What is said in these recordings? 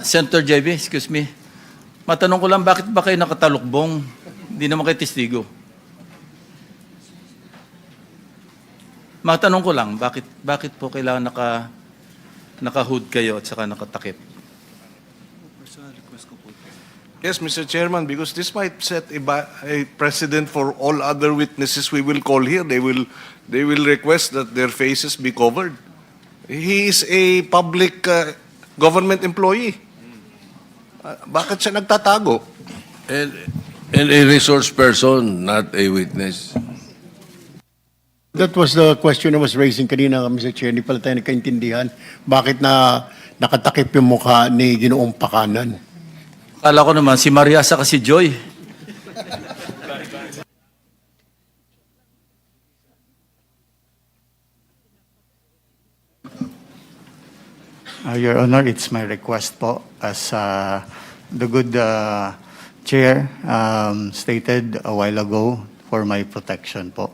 Senator JB, excuse me. Matanong ko lang, bakit ba kayo nakatalukbong? Hindi naman kayo testigo. Matanong ko lang, bakit po kailangan naka-hood kayo at saka nakatakip? Yes, Mr. Chairman, because this might set a precedent for all other witnesses we will call here. They will request that their faces be covered. He is a public government employee. Bakit siya nagtatago? And a resource person, not a witness. That was the question I was raising kanina, Mr. Chair. Hindi pala tayo nagkaintindihan. Bakit na nakatakip yung mukha ni Ginoong Pakanan? Akala ko naman, si Maria sa si Joy. Your Honor, it's my request po as the good chair stated a while ago for my protection po.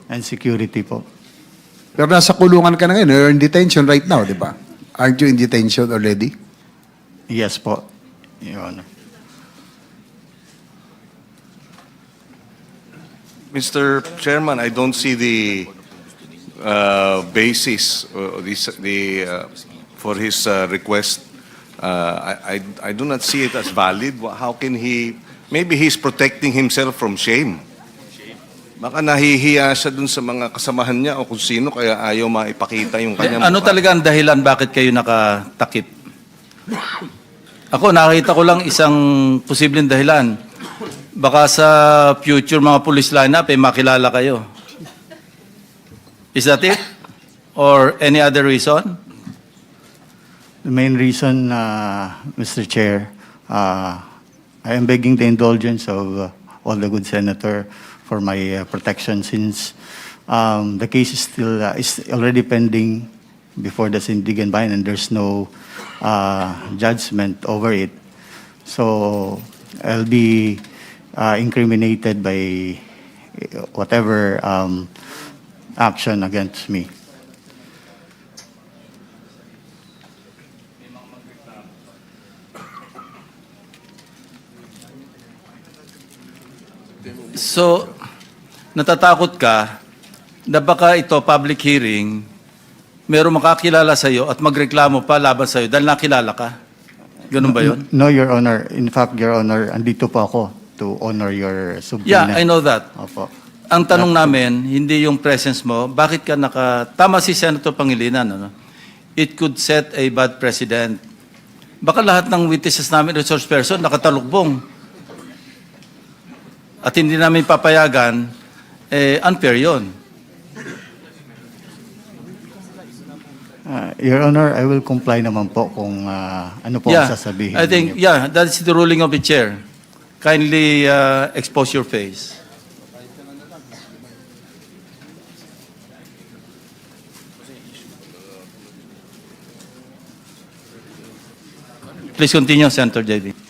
And security po. Pero nasa kulungan ka na ngayon. You're in detention right now, di ba? Aren't you in detention already? Yes po, Your Honor. Mr. Chairman, I don't see the basis for his request. I do not see it as valid. How can he? Maybe he's protecting himself from shame. Baka nahihiya siya dun sa mga kasamahan niya o kung sino kaya ayaw maipakita yung kanyang Ano mukha. talaga ang dahilan bakit kayo nakatakip? Ako, nakita ko lang isang posibleng dahilan. Baka sa future mga police lineup, makilala kayo. Is that it? Or any other reason? The main reason, Mr. Chair, I am begging the indulgence of all the good senator for my protection since the case is still is already pending before the Sindigan Bayan and there's no judgment over it. So I'll be incriminated by whatever action against me. So, natatakot ka na baka ito, public hearing, merong makakilala sa'yo at magreklamo pa laban sa'yo dahil nakilala ka. Ganun ba yun? No, Your Honor. In fact, Your Honor, andito po ako to honor your subpoena. Yeah, I know that. Opo. Ang tanong namin, hindi yung presence mo, bakit ka tama si Senator Pangilinan, ano? It could set a bad precedent. Baka lahat ng witnesses namin, resource person, nakatalukbong. At hindi namin papayagan, unfair yun. Your Honor, I will comply naman po kung ano po ang sasabihin. I think, ninyo. that's the ruling of the chair. Kindly expose your face. Please continue, Senator JB.